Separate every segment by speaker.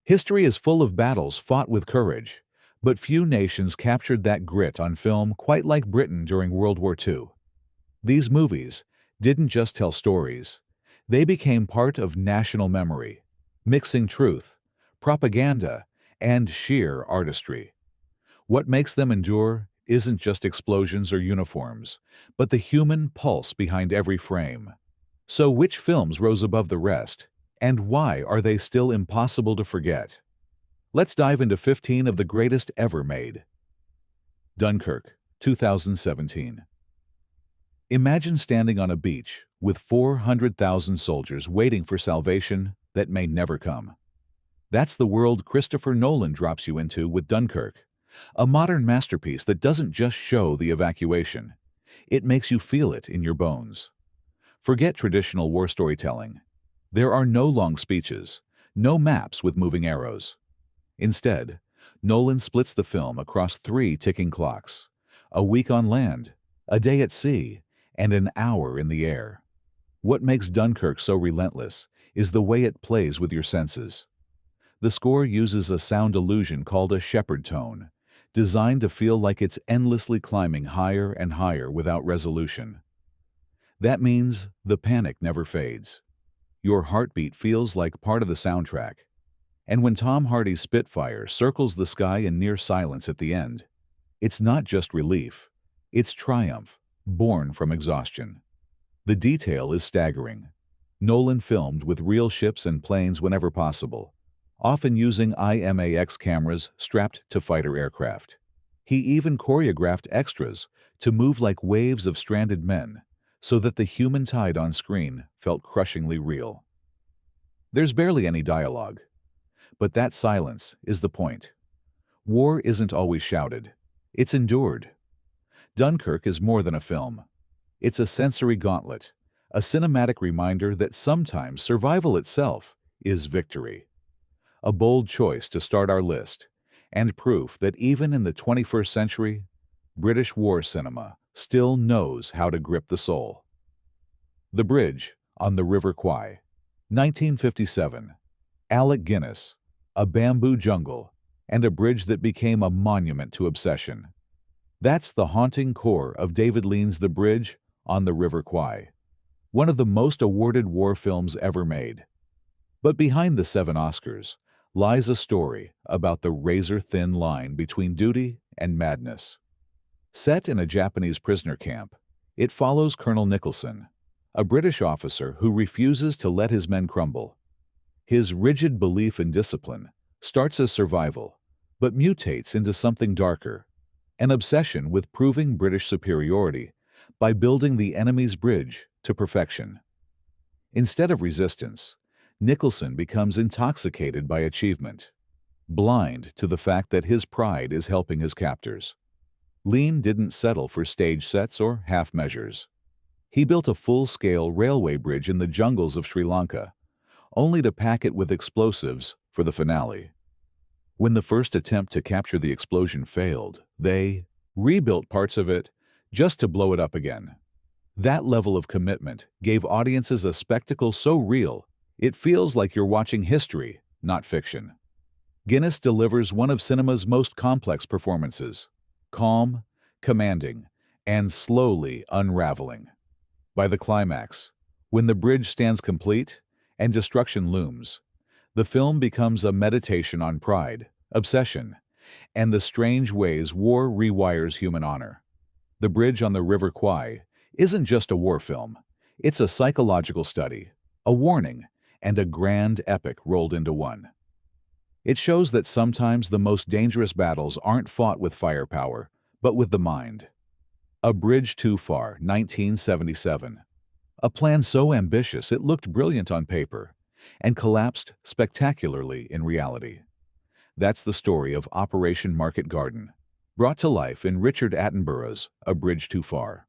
Speaker 1: History is full of battles fought with courage, but few nations captured that grit on film quite like Britain during World War II. These movies didn't just tell stories, they became part of national memory, mixing truth, propaganda, and sheer artistry. What makes them endure isn't just explosions or uniforms, but the human pulse behind every frame. So which films rose above the rest, and why are they still impossible to forget? Let's dive into 15 of the greatest ever made. Dunkirk, 2017. Imagine standing on a beach with 400,000 soldiers waiting for salvation that may never come. That's the world Christopher Nolan drops you into with Dunkirk, a modern masterpiece that doesn't just show the evacuation. It makes you feel it in your bones. Forget traditional war storytelling. There are no long speeches, no maps with moving arrows. Instead, Nolan splits the film across 3 ticking clocks: a week on land, a day at sea, and an hour in the air. What makes Dunkirk so relentless is the way it plays with your senses. The score uses a sound illusion called a shepherd tone, designed to feel like it's endlessly climbing higher and higher without resolution. That means the panic never fades. Your heartbeat feels like part of the soundtrack. And when Tom Hardy's Spitfire circles the sky in near silence at the end, it's not just relief, it's triumph, born from exhaustion. The detail is staggering. Nolan filmed with real ships and planes whenever possible, often using IMAX cameras strapped to fighter aircraft. He even choreographed extras to move like waves of stranded men, so that the human tide on screen felt crushingly real. There's barely any dialogue, but that silence is the point. War isn't always shouted, it's endured. Dunkirk is more than a film. It's a sensory gauntlet, a cinematic reminder that sometimes survival itself is victory. A bold choice to start our list, and proof that even in the 21st century, British war cinema still knows how to grip the soul. The Bridge on the River Kwai, 1957. Alec Guinness, a bamboo jungle, and a bridge that became a monument to obsession. That's the haunting core of David Lean's The Bridge on the River Kwai, one of the most awarded war films ever made. But behind the 7 Oscars lies a story about the razor-thin line between duty and madness. Set in a Japanese prisoner camp, it follows Colonel Nicholson, a British officer who refuses to let his men crumble. His rigid belief in discipline starts as survival, but mutates into something darker, an obsession with proving British superiority by building the enemy's bridge to perfection. Instead of resistance, Nicholson becomes intoxicated by achievement, blind to the fact that his pride is helping his captors. Lean didn't settle for stage sets or half measures. He built a full-scale railway bridge in the jungles of Sri Lanka, only to pack it with explosives for the finale. When the first attempt to capture the explosion failed, they rebuilt parts of it just to blow it up again. That level of commitment gave audiences a spectacle so real, it feels like you're watching history, not fiction. Guinness delivers one of cinema's most complex performances, calm, commanding, and slowly unraveling. By the climax, when the bridge stands complete and destruction looms, the film becomes a meditation on pride, obsession, and the strange ways war rewires human honor. The Bridge on the River Kwai isn't just a war film, it's a psychological study, a warning, and a grand epic rolled into one. It shows that sometimes the most dangerous battles aren't fought with firepower, but with the mind. A Bridge Too Far, 1977. A plan so ambitious it looked brilliant on paper, and collapsed spectacularly in reality. That's the story of Operation Market Garden, brought to life in Richard Attenborough's A Bridge Too Far.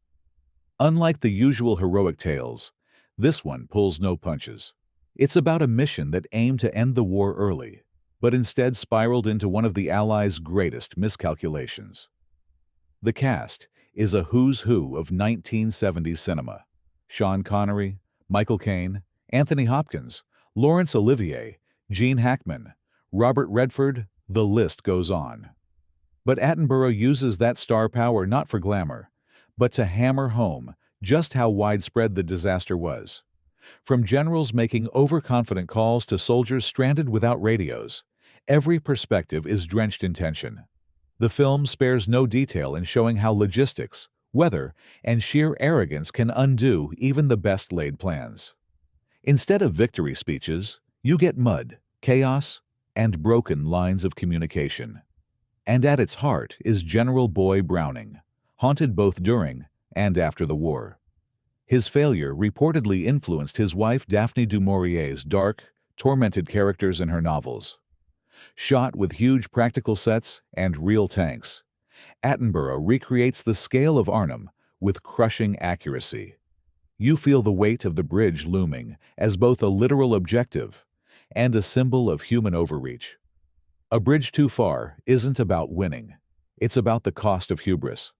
Speaker 1: Unlike the usual heroic tales, this one pulls no punches. It's about a mission that aimed to end the war early, but instead spiraled into one of the Allies' greatest miscalculations. The cast is a who's who of 1970s cinema. Sean Connery, Michael Caine, Anthony Hopkins, Laurence Olivier, Gene Hackman, Robert Redford, the list goes on. But Attenborough uses that star power not for glamour, but to hammer home just how widespread the disaster was. From generals making overconfident calls to soldiers stranded without radios, every perspective is drenched in tension. The film spares no detail in showing how logistics, weather, and sheer arrogance can undo even the best-laid plans. Instead of victory speeches, you get mud, chaos, and broken lines of communication. And at its heart is General Boy Browning, haunted both during and after the war. His failure reportedly influenced his wife Daphne du Maurier's dark, tormented characters in her novels. Shot with huge practical sets and real tanks, Attenborough recreates the scale of Arnhem with crushing accuracy. You feel the weight of the bridge looming as both a literal objective and a symbol of human overreach. A Bridge Too Far isn't about winning. It's about the cost of hubris.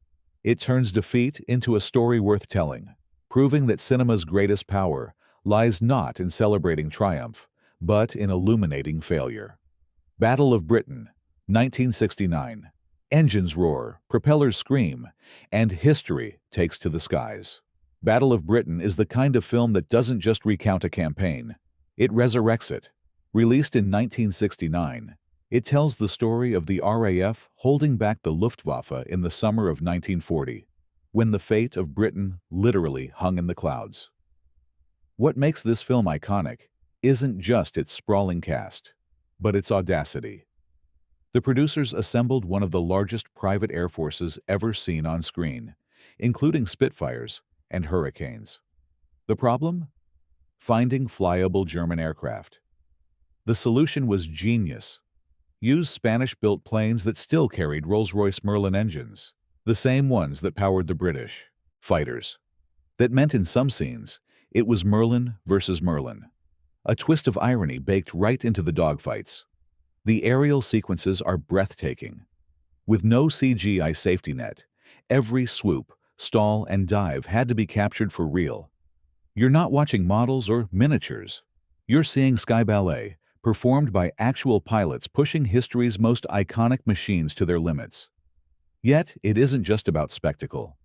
Speaker 1: It turns defeat into a story worth telling, proving that cinema's greatest power lies not in celebrating triumph, but in illuminating failure. Battle of Britain, 1969. Engines roar, propellers scream, and history takes to the skies. Battle of Britain is the kind of film that doesn't just recount a campaign, it resurrects it. Released in 1969, it tells the story of the RAF holding back the Luftwaffe in the summer of 1940, when the fate of Britain literally hung in the clouds. What makes this film iconic isn't just its sprawling cast, but its audacity. The producers assembled one of the largest private air forces ever seen on screen, including Spitfires and Hurricanes. The problem? Finding flyable German aircraft. The solution was genius. Use Spanish-built planes that still carried Rolls-Royce Merlin engines, the same ones that powered the British fighters. That meant in some scenes, it was Merlin versus Merlin, a twist of irony baked right into the dogfights. The aerial sequences are breathtaking. With no CGI safety net, every swoop, stall, and dive had to be captured for real. You're not watching models or miniatures. You're seeing Sky Ballet, performed by actual pilots pushing history's most iconic machines to their limits. Yet, it isn't just about spectacle.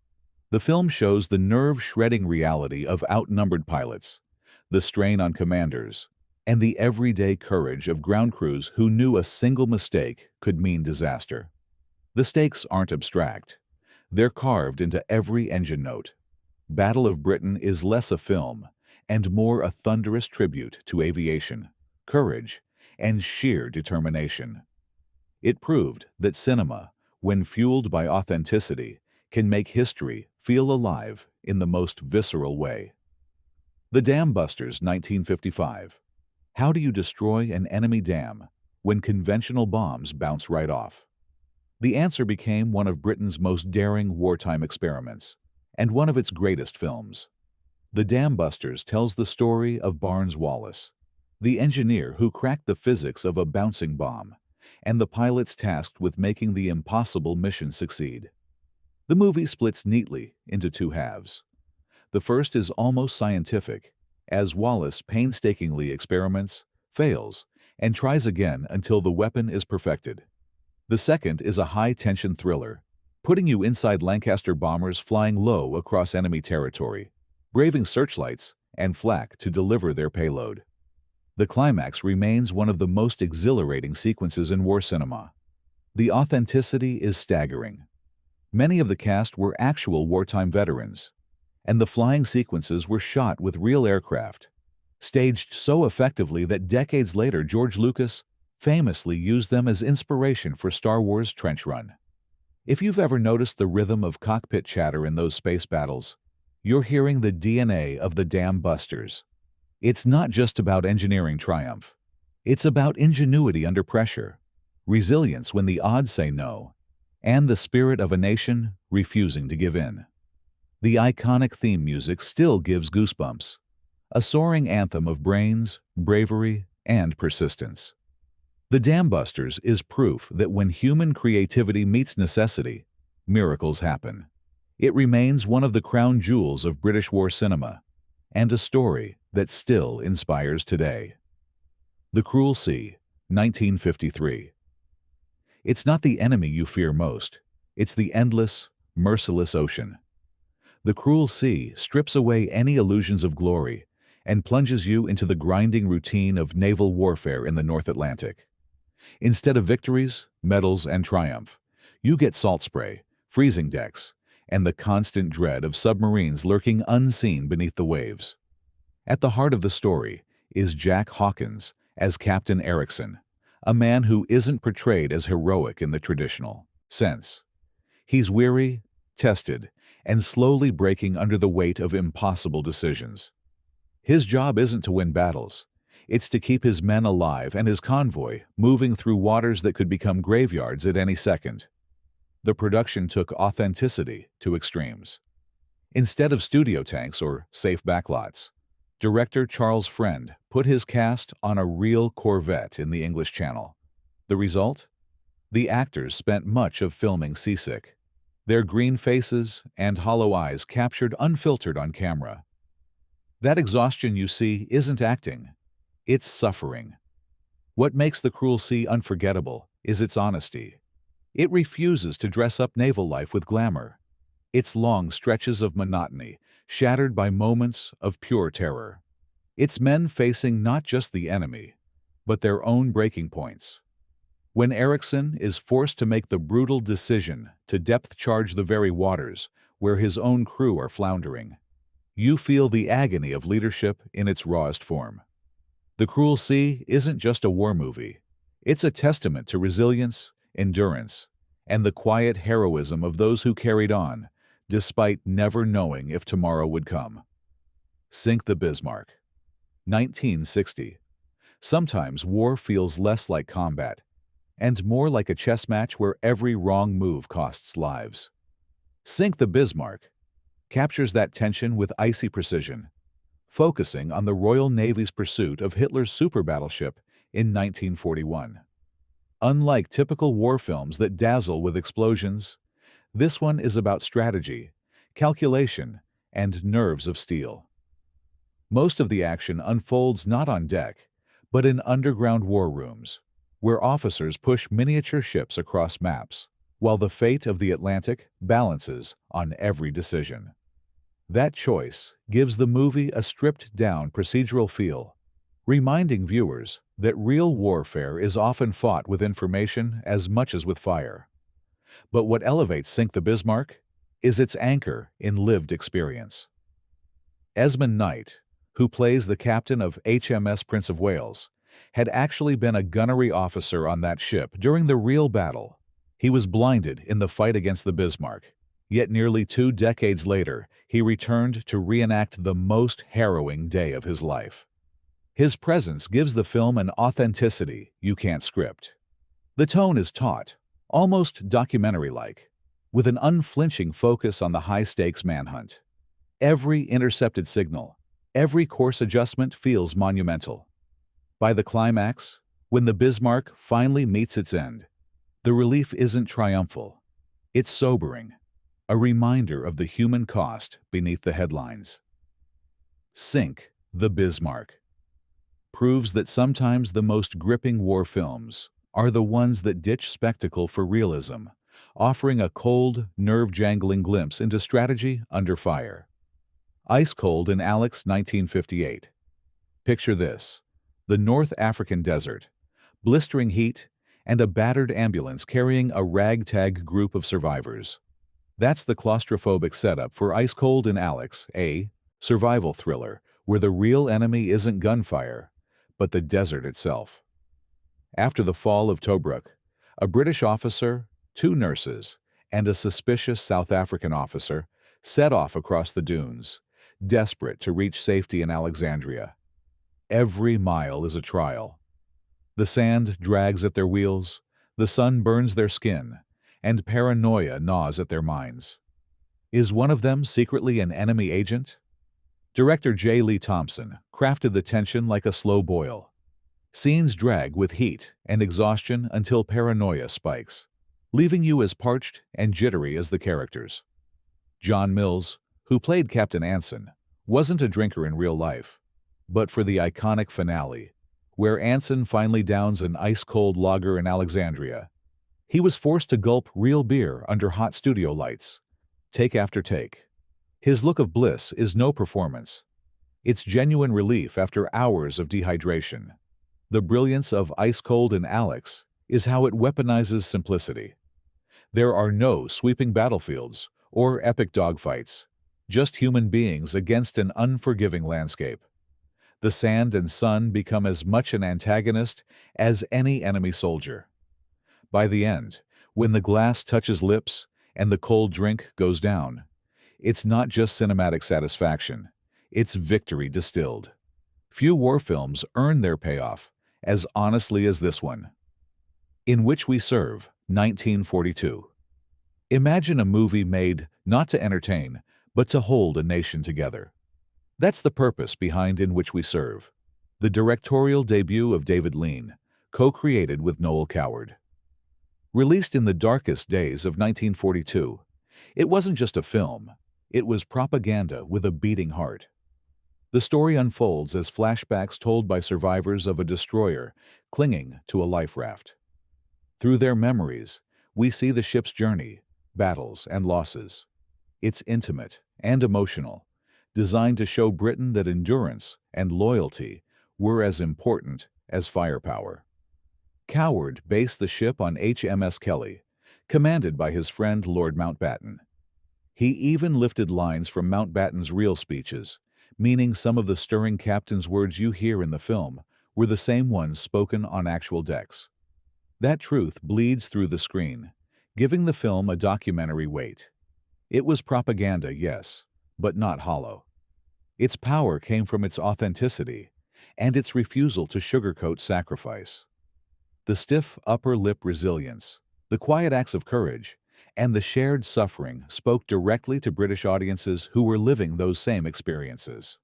Speaker 1: The film shows the nerve-shredding reality of outnumbered pilots, the strain on commanders, and the everyday courage of ground crews who knew a single mistake could mean disaster. The stakes aren't abstract. They're carved into every engine note. Battle of Britain is less a film and more a thunderous tribute to aviation, courage, and sheer determination. It proved that cinema, when fueled by authenticity, can make history feel alive in the most visceral way. The Dam Busters, 1955. How do you destroy an enemy dam when conventional bombs bounce right off? The answer became one of Britain's most daring wartime experiments, and one of its greatest films. The Dam Busters tells the story of Barnes Wallis, the engineer who cracked the physics of a bouncing bomb, and the pilots tasked with making the impossible mission succeed. The movie splits neatly into two halves. The first is almost scientific, as Wallis painstakingly experiments, fails, and tries again until the weapon is perfected. The second is a high-tension thriller, putting you inside Lancaster bombers flying low across enemy territory, braving searchlights and flak to deliver their payload. The climax remains one of the most exhilarating sequences in war cinema. The authenticity is staggering. Many of the cast were actual wartime veterans, and the flying sequences were shot with real aircraft, staged so effectively that decades later George Lucas famously used them as inspiration for Star Wars Trench Run. If you've ever noticed the rhythm of cockpit chatter in those space battles, you're hearing the DNA of the Dam Busters. It's not just about engineering triumph. It's about ingenuity under pressure, resilience when the odds say no, and the spirit of a nation refusing to give in. The iconic theme music still gives goosebumps, a soaring anthem of brains, bravery, and persistence. The Dam Busters is proof that when human creativity meets necessity, miracles happen. It remains one of the crown jewels of British war cinema, and a story that still inspires today. The Cruel Sea, 1953. It's not the enemy you fear most. It's the endless, merciless ocean. The cruel sea strips away any illusions of glory and plunges you into the grinding routine of naval warfare in the North Atlantic. Instead of victories, medals, and triumph, you get salt spray, freezing decks, and the constant dread of submarines lurking unseen beneath the waves. At the heart of the story is Jack Hawkins as Captain Erickson, a man who isn't portrayed as heroic in the traditional sense. He's weary, tested, and slowly breaking under the weight of impossible decisions. His job isn't to win battles. It's to keep his men alive and his convoy moving through waters that could become graveyards at any second. The production took authenticity to extremes. Instead of studio tanks or safe backlots, director Charles Friend put his cast on a real corvette in the English Channel. The result? The actors spent much of filming seasick. Their green faces and hollow eyes captured unfiltered on camera. That exhaustion you see isn't acting. It's suffering. What makes The Cruel Sea unforgettable is its honesty. It refuses to dress up naval life with glamour. Its long stretches of monotony, shattered by moments of pure terror. It's men facing not just the enemy, but their own breaking points. When Erickson is forced to make the brutal decision to depth charge the very waters where his own crew are floundering, you feel the agony of leadership in its rawest form. The Cruel Sea isn't just a war movie. It's a testament to resilience, endurance, and the quiet heroism of those who carried on, despite never knowing if tomorrow would come. Sink the Bismarck. 1960. Sometimes war feels less like combat, and more like a chess match where every wrong move costs lives. Sink the Bismarck captures that tension with icy precision, focusing on the Royal Navy's pursuit of Hitler's super battleship in 1941. Unlike typical war films that dazzle with explosions, this one is about strategy, calculation, and nerves of steel. Most of the action unfolds not on deck, but in underground war rooms, where officers push miniature ships across maps, while the fate of the Atlantic balances on every decision. That choice gives the movie a stripped-down procedural feel, reminding viewers that real warfare is often fought with information as much as with fire. But what elevates Sink the Bismarck is its anchor in lived experience. Esmond Knight, who plays the captain of HMS Prince of Wales, had actually been a gunnery officer on that ship during the real battle. He was blinded in the fight against the Bismarck, yet nearly 2 decades later, he returned to reenact the most harrowing day of his life. His presence gives the film an authenticity you can't script. The tone is taut, almost documentary-like, with an unflinching focus on the high-stakes manhunt. Every intercepted signal, every course adjustment feels monumental. By the climax, when the Bismarck finally meets its end, the relief isn't triumphal. It's sobering, a reminder of the human cost beneath the headlines. Sink the Bismarck proves that sometimes the most gripping war films are the ones that ditch spectacle for realism, offering a cold, nerve-jangling glimpse into strategy under fire. Ice Cold in Alex, 1958. Picture this: the North African desert, blistering heat, and a battered ambulance carrying a ragtag group of survivors. That's the claustrophobic setup for Ice Cold in Alex, a survival thriller where the real enemy isn't gunfire, but the desert itself. After the fall of Tobruk, a British officer, 2 nurses, and a suspicious South African officer set off across the dunes, desperate to reach safety in Alexandria. Every mile is a trial. The sand drags at their wheels, the sun burns their skin, and paranoia gnaws at their minds. Is one of them secretly an enemy agent? Director J. Lee Thompson crafted the tension like a slow boil. Scenes drag with heat and exhaustion until paranoia spikes, leaving you as parched and jittery as the characters. John Mills, who played Captain Anson, wasn't a drinker in real life, but for the iconic finale, where Anson finally downs an ice-cold lager in Alexandria. He was forced to gulp real beer under hot studio lights, take after take. His look of bliss is no performance. It's genuine relief after hours of dehydration. The brilliance of Ice Cold in Alex is how it weaponizes simplicity. There are no sweeping battlefields or epic dogfights, just human beings against an unforgiving landscape. The sand and sun become as much an antagonist as any enemy soldier. By the end, when the glass touches lips and the cold drink goes down, it's not just cinematic satisfaction, it's victory distilled. Few war films earn their payoff as honestly as this one. In Which We Serve, 1942. Imagine a movie made not to entertain, but to hold a nation together. That's the purpose behind In Which We Serve, the directorial debut of David Lean, co-created with Noel Coward. Released in the darkest days of 1942, it wasn't just a film, it was propaganda with a beating heart. The story unfolds as flashbacks told by survivors of a destroyer clinging to a life raft. Through their memories, we see the ship's journey, battles, and losses. It's intimate and emotional, designed to show Britain that endurance and loyalty were as important as firepower. Coward based the ship on HMS Kelly, commanded by his friend Lord Mountbatten. He even lifted lines from Mountbatten's real speeches, meaning some of the stirring captain's words you hear in the film were the same ones spoken on actual decks. That truth bleeds through the screen, giving the film a documentary weight. It was propaganda, yes, but not hollow. Its power came from its authenticity and its refusal to sugarcoat sacrifice. The stiff upper lip resilience, the quiet acts of courage, and the shared suffering spoke directly to British audiences who were living those same experiences.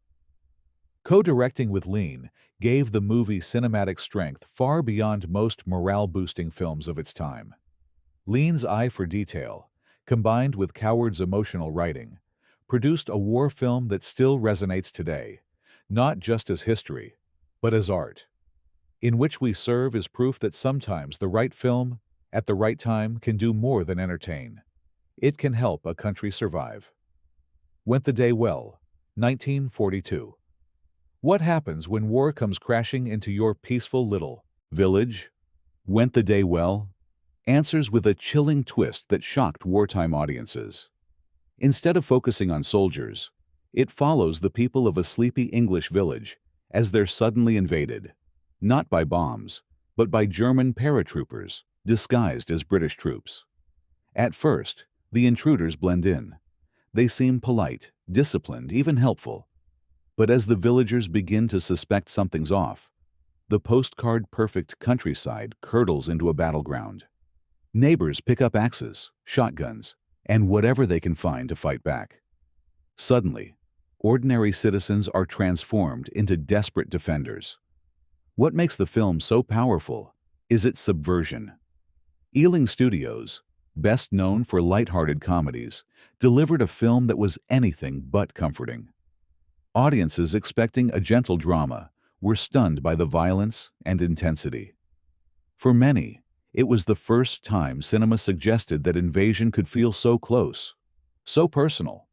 Speaker 1: Co-directing with Lean gave the movie cinematic strength far beyond most morale-boosting films of its time. Lean's eye for detail, combined with Coward's emotional writing, produced a war film that still resonates today, not just as history, but as art. In Which We Serve is proof that sometimes the right film, at the right time, can do more than entertain. It can help a country survive. Went the Day Well, 1942. What happens when war comes crashing into your peaceful little village? Went the Day Well answers with a chilling twist that shocked wartime audiences. Instead of focusing on soldiers, it follows the people of a sleepy English village as they're suddenly invaded, not by bombs, but by German paratroopers disguised as British troops. At first, the intruders blend in. They seem polite, disciplined, even helpful. But as the villagers begin to suspect something's off, the postcard-perfect countryside curdles into a battleground. Neighbors pick up axes, shotguns, and whatever they can find to fight back. Suddenly, ordinary citizens are transformed into desperate defenders. What makes the film so powerful is its subversion. Ealing Studios, best known for light-hearted comedies, delivered a film that was anything but comforting. Audiences expecting a gentle drama were stunned by the violence and intensity. For many, it was the first time cinema suggested that invasion could feel so close, so personal.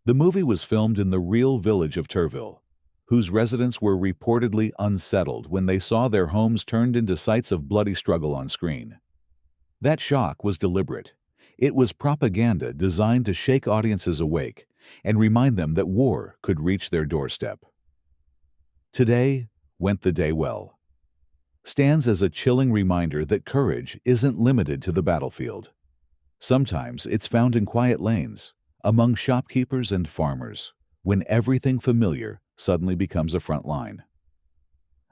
Speaker 1: The movie was filmed in the real village of Turville, whose residents were reportedly unsettled when they saw their homes turned into sites of bloody struggle on screen. That shock was deliberate. It was propaganda designed to shake audiences awake and remind them that war could reach their doorstep. Today Went the Day Well stands as a chilling reminder that courage isn't limited to the battlefield. Sometimes it's found in quiet lanes, among shopkeepers and farmers, when everything familiar suddenly becomes a front line.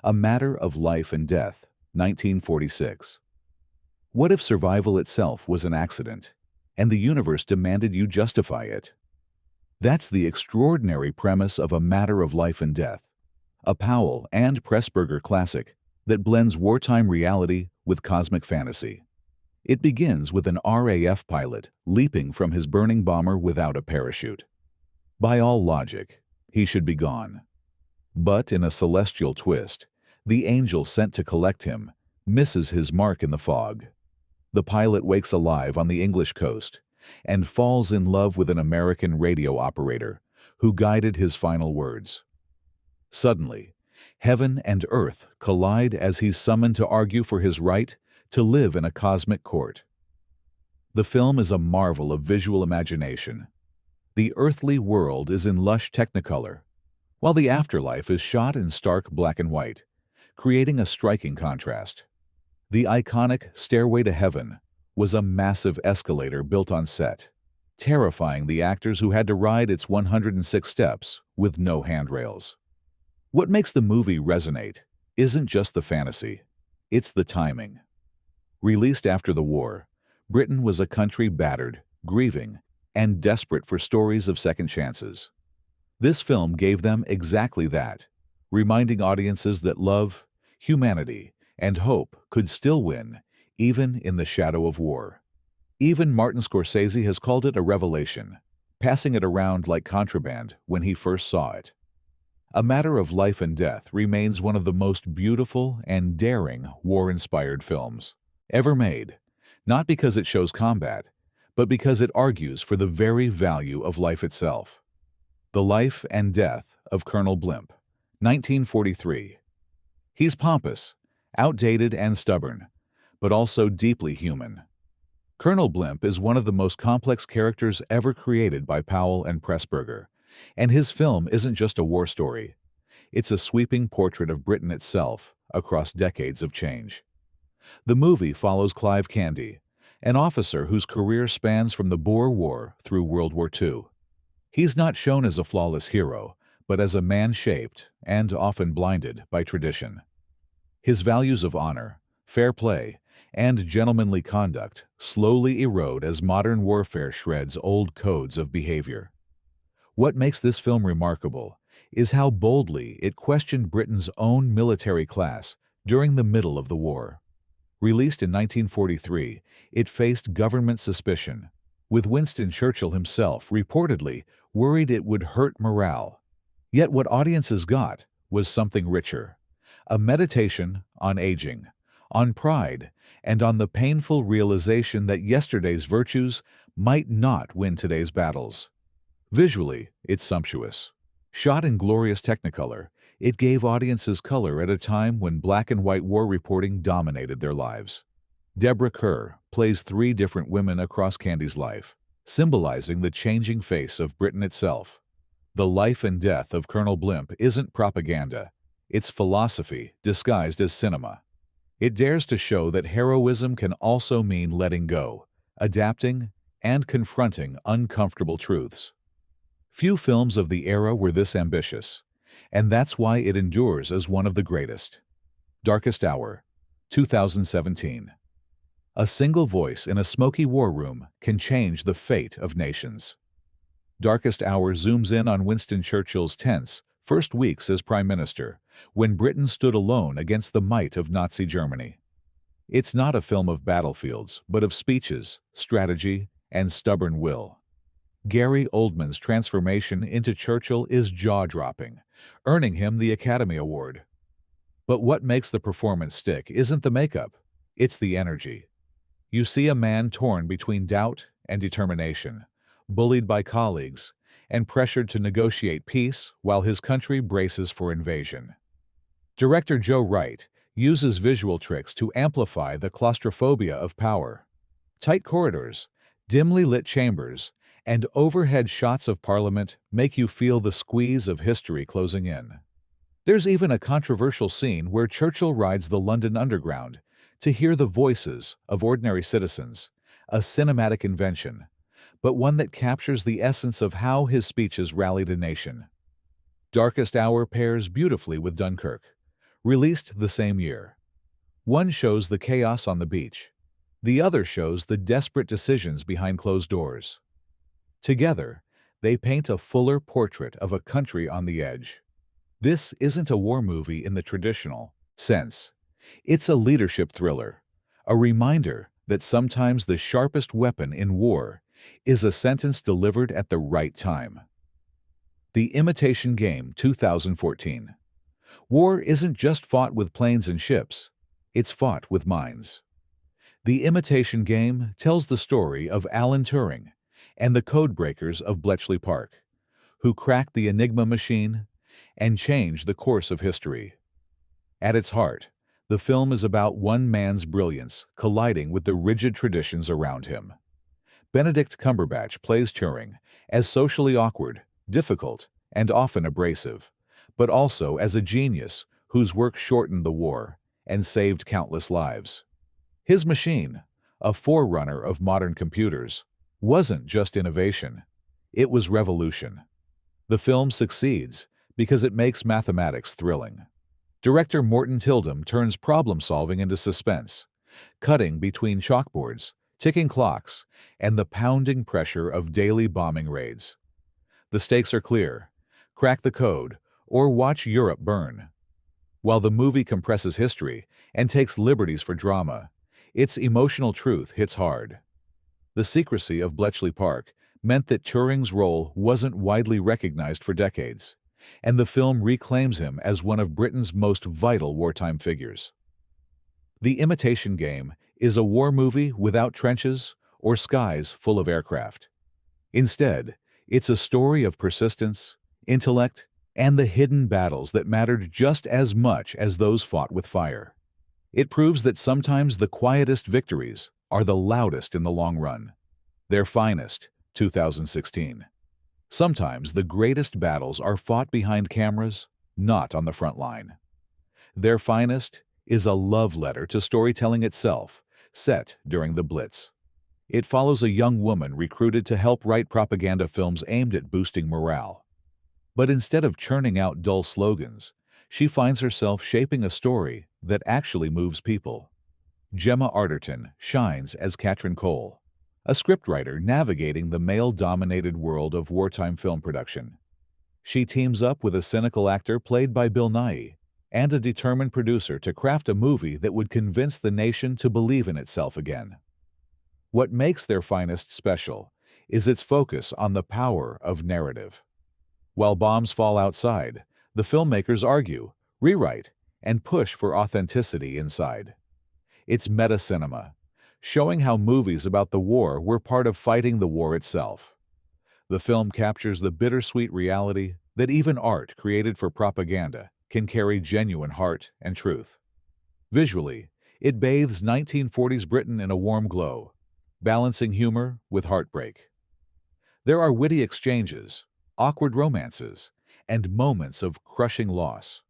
Speaker 1: A Matter of Life and Death, 1946. What if survival itself was an accident, and the universe demanded you justify it? That's the extraordinary premise of A Matter of Life and Death, a Powell and Pressburger classic that blends wartime reality with cosmic fantasy. It begins with an RAF pilot leaping from his burning bomber without a parachute. By all logic, he should be gone. But in a celestial twist, The angel sent to collect him misses his mark in the fog. The pilot wakes alive on the English coast and falls in love with an American radio operator who guided his final words. Suddenly, heaven and earth collide as he's summoned to argue for his right to live in a cosmic court. The film is a marvel of visual imagination. The earthly world is in lush technicolor, while the afterlife is shot in stark black and white, creating a striking contrast. The iconic Stairway to Heaven was a massive escalator built on set, terrifying the actors who had to ride its 106 steps with no handrails. What makes the movie resonate isn't just the fantasy, it's the timing. Released after the war, Britain was a country battered, grieving, and desperate for stories of second chances. This film gave them exactly that, reminding audiences that love, humanity, and hope could still win, even in the shadow of war. Even Martin Scorsese has called it a revelation, passing it around like contraband when he first saw it. A Matter of Life and Death remains one of the most beautiful and daring war-inspired films ever made, not because it shows combat, but because it argues for the very value of life itself. The Life and Death of Colonel Blimp, 1943. He's pompous, outdated and stubborn, but also deeply human. Colonel Blimp is one of the most complex characters ever created by Powell and Pressburger, and his film isn't just a war story. It's a sweeping portrait of Britain itself across decades of change. The movie follows Clive Candy, an officer whose career spans from the Boer War through World War II. He's not shown as a flawless hero, but as a man shaped and often blinded by tradition. His values of honor, fair play, and gentlemanly conduct slowly erode as modern warfare shreds old codes of behavior. What makes this film remarkable is how boldly it questioned Britain's own military class during the middle of the war. Released in 1943, it faced government suspicion, with Winston Churchill himself reportedly worried it would hurt morale. Yet what audiences got was something richer. A meditation on aging, on pride, and on the painful realization that yesterday's virtues might not win today's battles. Visually, it's sumptuous. Shot in glorious Technicolor, it gave audiences color at a time when black and white war reporting dominated their lives. Deborah Kerr plays 3 different women across Candy's life, symbolizing the changing face of Britain itself. The Life and Death of Colonel Blimp isn't propaganda. It's philosophy disguised as cinema. It dares to show that heroism can also mean letting go, adapting, and confronting uncomfortable truths. Few films of the era were this ambitious, and that's why it endures as one of the greatest. Darkest Hour, 2017. A single voice in a smoky war room can change the fate of nations. Darkest Hour zooms in on Winston Churchill's tense first weeks as Prime Minister, when Britain stood alone against the might of Nazi Germany. It's not a film of battlefields, but of speeches, strategy, and stubborn will. Gary Oldman's transformation into Churchill is jaw-dropping, earning him the Academy Award. But what makes the performance stick isn't the makeup, it's the energy. You see a man torn between doubt and determination, bullied by colleagues, and pressured to negotiate peace while his country braces for invasion. Director Joe Wright uses visual tricks to amplify the claustrophobia of power. Tight corridors, dimly lit chambers, and overhead shots of Parliament make you feel the squeeze of history closing in. There's even a controversial scene where Churchill rides the London Underground to hear the voices of ordinary citizens, a cinematic invention, but one that captures the essence of how his speeches rallied a nation. Darkest Hour pairs beautifully with Dunkirk, released the same year. One shows the chaos on the beach. The other shows the desperate decisions behind closed doors. Together, they paint a fuller portrait of a country on the edge. This isn't a war movie in the traditional sense. It's a leadership thriller, a reminder that sometimes the sharpest weapon in war is a sentence delivered at the right time. The Imitation Game, 2014. War isn't just fought with planes and ships, it's fought with minds. The Imitation Game tells the story of Alan Turing and the codebreakers of Bletchley Park, who cracked the Enigma machine and changed the course of history. At its heart, the film is about one man's brilliance colliding with the rigid traditions around him. Benedict Cumberbatch plays Turing as socially awkward, difficult, and often abrasive, but also as a genius whose work shortened the war and saved countless lives. His machine, a forerunner of modern computers, wasn't just innovation, it was revolution. The film succeeds because it makes mathematics thrilling. Director Morton Tildum turns problem-solving into suspense, cutting between chalkboards, ticking clocks, and the pounding pressure of daily bombing raids. The stakes are clear: crack the code, or watch Europe burn. While the movie compresses history and takes liberties for drama, its emotional truth hits hard. The secrecy of Bletchley Park meant that Turing's role wasn't widely recognized for decades, and the film reclaims him as one of Britain's most vital wartime figures. The Imitation Game is a war movie without trenches or skies full of aircraft. Instead, it's a story of persistence, intellect, and the hidden battles that mattered just as much as those fought with fire. It proves that sometimes the quietest victories are the loudest in the long run. Their Finest, 2016. Sometimes the greatest battles are fought behind cameras, not on the front line. Their Finest is a love letter to storytelling itself, set during the Blitz. It follows a young woman recruited to help write propaganda films aimed at boosting morale. But instead of churning out dull slogans, she finds herself shaping a story that actually moves people. Gemma Arterton shines as Katrin Cole, a scriptwriter navigating the male-dominated world of wartime film production. She teams up with a cynical actor played by Bill Nighy and a determined producer to craft a movie that would convince the nation to believe in itself again. What makes Their Finest special is its focus on the power of narrative. While bombs fall outside, the filmmakers argue, rewrite, and push for authenticity inside. It's meta-cinema, showing how movies about the war were part of fighting the war itself. The film captures the bittersweet reality that even art created for propaganda can carry genuine heart and truth. Visually, it bathes 1940s Britain in a warm glow, balancing humor with heartbreak. There are witty exchanges, awkward romances, and moments of crushing loss,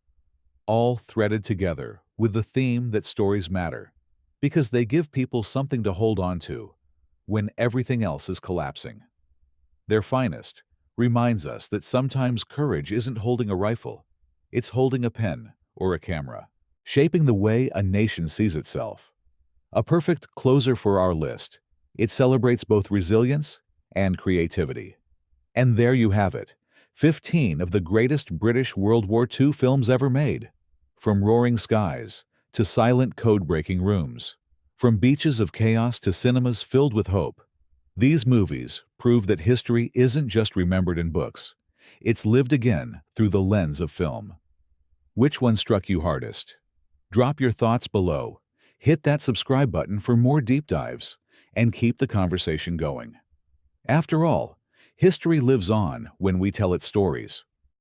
Speaker 1: all threaded together with the theme that stories matter, because they give people something to hold on to when everything else is collapsing. Their Finest reminds us that sometimes courage isn't holding a rifle, it's holding a pen or a camera, shaping the way a nation sees itself. A perfect closer for our list, it celebrates both resilience and creativity. And there you have it, 15 of the greatest British World War II films ever made. From Roaring Skies to silent code-breaking rooms, from beaches of chaos to cinemas filled with hope. These movies prove that history isn't just remembered in books, it's lived again through the lens of film. Which one struck you hardest? Drop your thoughts below, hit that subscribe button for more deep dives, and keep the conversation going. After all, history lives on when we tell its stories.